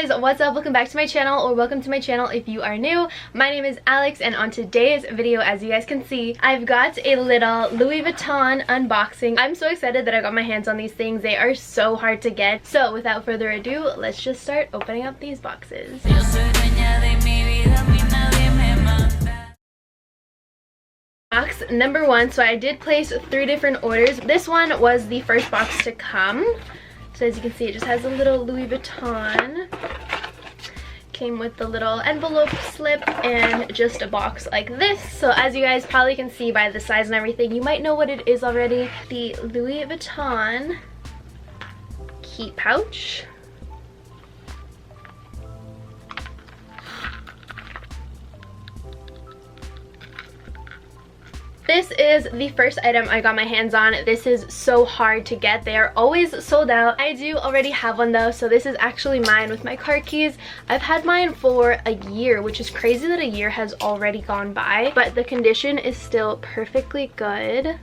guys, what's up? Welcome back to my channel, or welcome to my channel if you are new. My name is Alex, and on today's video, as you guys can see, I've got a little Louis Vuitton unboxing. I'm so excited that I got my hands on these things. They are so hard to get. So without further ado, let's just start opening up these boxes. Box number one. So I did place 3 different orders. This one was the first box to come. So as you can see, it just has a little Louis Vuitton. Came with the little envelope slip and just a box like this. So as you guys probably can see by the size and everything, you might know what it is already. The Louis Vuitton key pouch. This is the first item I got my hands on. This is so hard to get. They are always sold out. I do already have one though, so this is actually mine with my car keys. I've had mine for a year, which is crazy that a year has already gone by, but the condition is still perfectly good.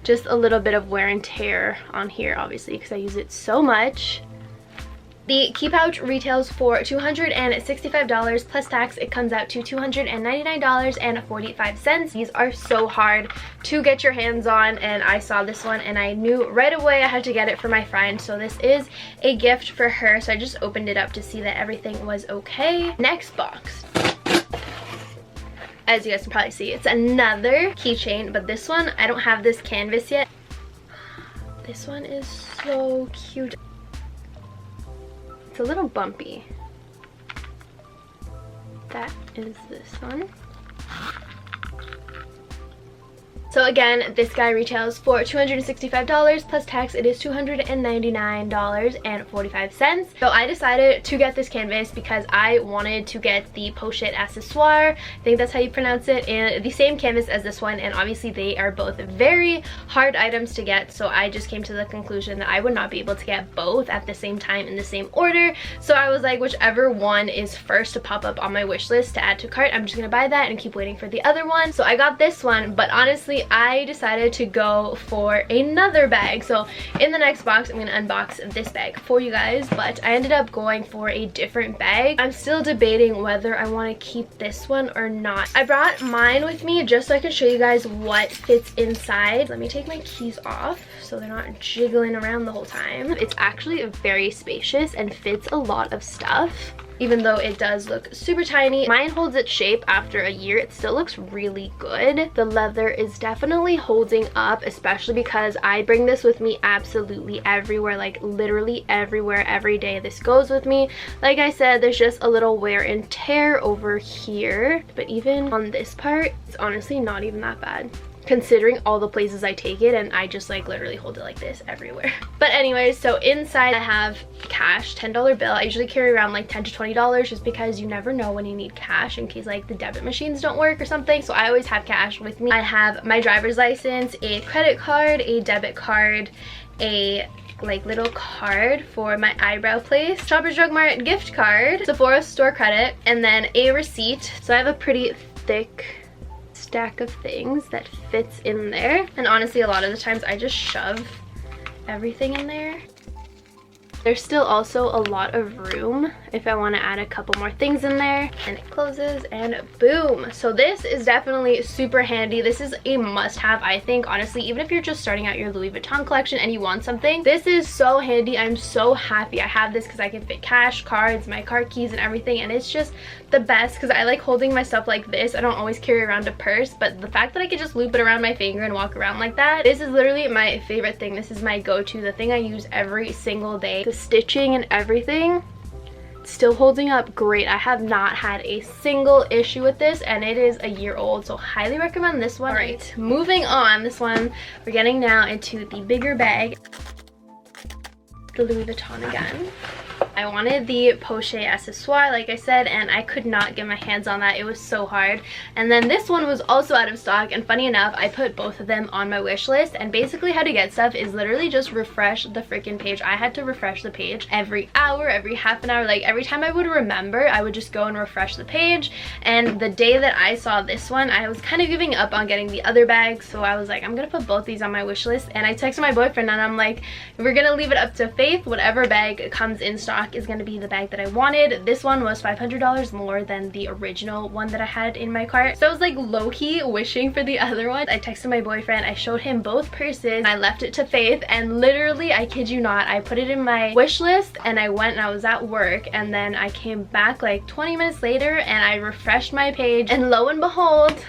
Just a little bit of wear and tear on here, obviously, because I use it so much. The key pouch retails for $265 plus tax. It comes out to $299.45. These are so hard to get your hands on, and I saw this one and I knew right away I had to get it for my friend. So this is a gift for her. So I just opened it up to see that everything was okay. Next box. As you guys can probably see, it's another keychain, but this one, I don't have this canvas yet. This one is so cute. It's a little bumpy. That is this one. So again, this guy retails for $265 plus tax. It is $299.45. So I decided to get this canvas because I wanted to get the pochette accessoire. I think that's how you pronounce it, and the same canvas as this one, and obviously they are both very hard items to get. So I just came to the conclusion that I would not be able to get both at the same time in the same order. So I was like, whichever one is first to pop up on my wish list to add to cart, I'm just gonna buy that and keep waiting for the other one. So I got this one, but honestly I decided to go for another bag. So in the next box, I'm gonna unbox this bag for you guys, but I ended up going for a different bag. I'm still debating whether I want to keep this one or not. I brought mine with me just so I can show you guys what fits inside. Let me take my keys off so they're not jiggling around the whole time. It's actually very spacious and fits a lot of stuff. Even though it does look super tiny, mine holds its shape after a year. It still looks really good. The leather is definitely holding up, especially because I bring this with me absolutely everywhere, like literally everywhere, every day. This goes with me. Like I said, there's just a little wear and tear over here, but even on this part, it's honestly not even that bad, considering all the places I take it, and I just like literally hold it like this everywhere. But anyways, so inside I have cash, $10 bill. I usually carry around like $10 to $20 just because you never know when you need cash in case like the debit machines don't work or something. So I always have cash with me. I have my driver's license, a credit card, a debit card, a like little card for my eyebrow place, Shoppers Drug Mart gift card, Sephora store credit, and then a receipt. So I have a pretty thick stack of things that fits in there, and honestly a lot of the times I just shove everything in there. There's still also a lot of room if I want to add a couple more things in there, and it closes and boom. So this is definitely super handy. This is a must-have, I think, honestly. Even if you're just starting out your Louis Vuitton collection and you want something, this is so handy. I'm so happy I have this because I can fit cash, cards, my car keys, and everything, and it's just the best because I like holding my stuff like this. I don't always carry around a purse, but the fact that I could just loop it around my finger and walk around like that, this is literally my favorite thing. This is my go-to, the thing I use every single day. The stitching and everything, it's still holding up great. I have not had a single issue with this, and it is a year old, so highly recommend this one. All right, moving on. This one, we're getting now into the bigger bag, the Louis Vuitton again. I wanted the pochette accessoire, like I said, and I could not get my hands on that. It was so hard. And then this one was also out of stock, and funny enough, I put both of them on my wish list. And basically how to get stuff is literally just refresh the freaking page. I had to refresh the page every hour, every half an hour, like every time I would remember, I would just go and refresh the page. And the day that I saw this one, I was kind of giving up on getting the other bag, so I was like, I'm gonna put both these on my wish list. And I texted my boyfriend and I'm like, we're gonna leave it up to faith. Whatever bag comes in stock black is going to be the bag that I wanted. This one was $500 more than the original one that I had in my cart. So I was like low-key wishing for the other one. I texted my boyfriend, I showed him both purses, I left it to Faith, and literally, I kid you not, I put it in my wish list and I went and I was at work, and then I came back like 20 minutes later and I refreshed my page, and lo and behold,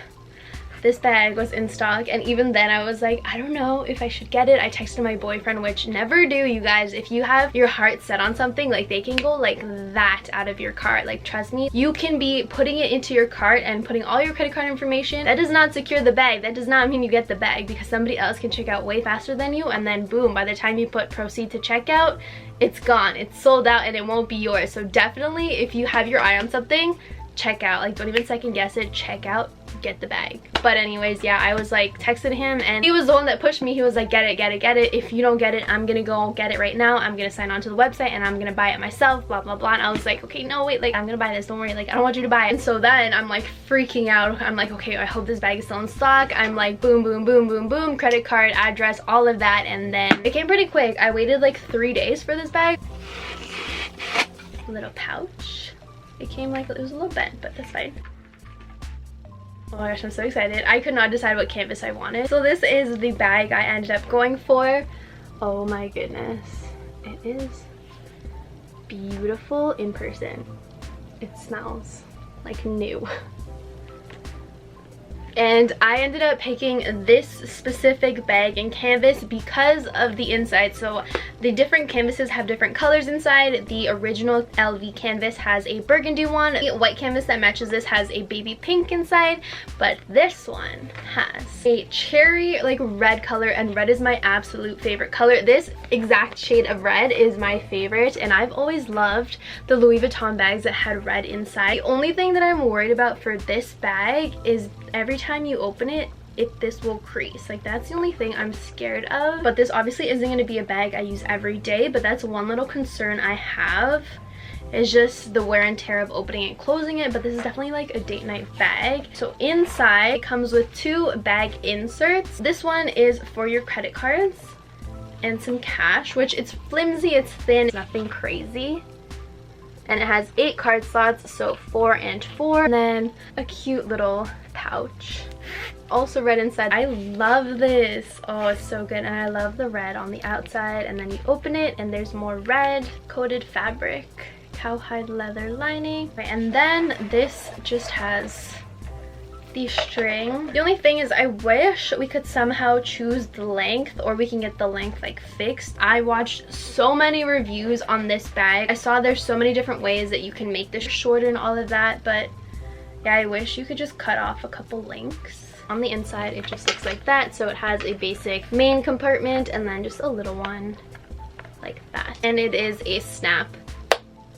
this bag was in stock. And even then I was like, I don't know if I should get it. I texted my boyfriend, which never do, you guys. If you have your heart set on something, like they can go like that out of your cart. Like trust me, you can be putting it into your cart and putting all your credit card information. That does not secure the bag. That does not mean you get the bag, because somebody else can check out way faster than you, and then boom, by the time you put proceed to checkout, it's gone, it's sold out, and it won't be yours. So definitely, if you have your eye on something, check out. Like don't even second guess it, check out, get the bag. But anyways, yeah, I was like texting him and he was the one that pushed me. He was like, get it, get it, get it. If you don't get it, I'm gonna go get it right now. I'm gonna sign on to the website and I'm gonna buy it myself, blah blah blah. And I was like, okay, no wait, like I'm gonna buy this, don't worry, like I don't want you to buy it. And so then I'm like freaking out. I'm like, okay, I hope this bag is still in stock. I'm like boom boom boom boom boom, credit card, address, all of that. And then it came pretty quick. I waited like 3 days for this bag. Little pouch. It came like, it was a little bent, but that's fine. Oh my gosh, I'm so excited. I could not decide what canvas I wanted. So this is the bag I ended up going for. Oh my goodness. It is beautiful in person. It smells like new. And I ended up picking this specific bag and canvas because of the inside. So the different canvases have different colors inside. The original LV canvas has a burgundy one. The white canvas that matches this has a baby pink inside, but this one has a cherry like red color, and red is my absolute favorite color. This exact shade of red is my favorite, and I've always loved the Louis Vuitton bags that had red inside. The only thing that I'm worried about for this bag is every time you open it, this will crease. Like that's the only thing I'm scared of. But this obviously isn't going to be a bag I use every day, but that's one little concern I have, is just the wear and tear of opening and closing it. But this is definitely like a date night bag. So inside it comes with 2 bag inserts. This one is for your credit cards and some cash, which it's flimsy, it's thin, it's nothing crazy. And it has 8 card slots, so 4 and 4. And then a cute little pouch. Also red inside. I love this. Oh, it's so good. And I love the red on the outside. And then you open it and there's more red coated fabric. Cowhide leather lining. And then this just has the string. The only thing is I wish we could somehow choose the length, or we can get the length like fixed. I watched so many reviews on this bag. I saw there's so many different ways that you can make this shorter and all of that, but yeah, I wish you could just cut off a couple links. On the inside it just looks like that. So it has a basic main compartment and then just a little one like that, and it is a snap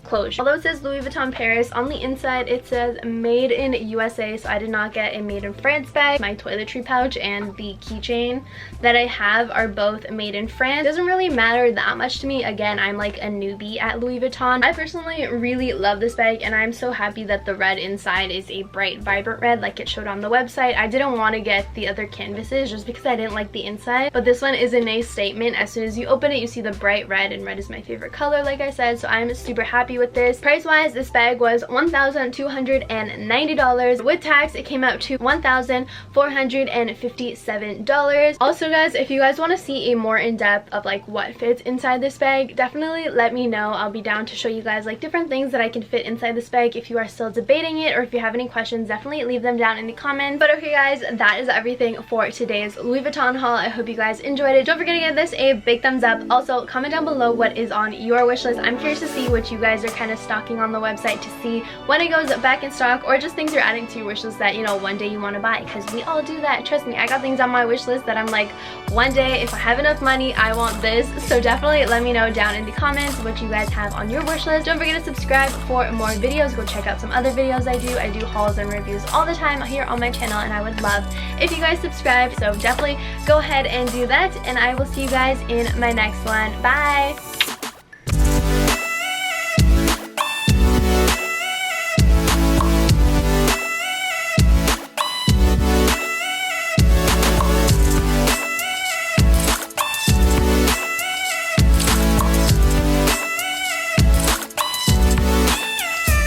closure. Although it says Louis Vuitton Paris, on the inside it says made in USA, so I did not get a made in France bag. My toiletry pouch and the keychain that I have are both made in France. It doesn't really matter that much to me. Again, I'm like a newbie at Louis Vuitton. I personally really love this bag, and I'm so happy that the red inside is a bright vibrant red like it showed on the website. I didn't want to get the other canvases just because I didn't like the inside, but this one is a nice statement. As soon as you open it, you see the bright red, and red is my favorite color like I said, so I'm super happy with this. Price wise, this bag was $1,290. With tax, it came out to $1,457. Also guys, if you guys want to see a more in-depth of like what fits inside this bag, definitely let me know. I'll be down to show you guys like different things that I can fit inside this bag. If you are still debating it, or if you have any questions, definitely leave them down in the comments. But okay guys, that is everything for today's Louis Vuitton haul. I hope you guys enjoyed it. Don't forget to give this a big thumbs up. Also, comment down below what is on your wish list. I'm curious to see what you guys are kind of stocking on the website, to see when it goes back in stock, or just things you're adding to your wish list that, you know, one day you want to buy, because we all do that. Trust me, I got things on my wish list that I'm like, one day if I have enough money, I want this. So definitely let me know down in the comments what you guys have on your wish list. Don't forget to subscribe for more videos. Go check out some other videos I do. I do hauls and reviews all the time here on my channel, and I would love if you guys subscribe. So definitely go ahead and do that, and I will see you guys in my next one. Bye!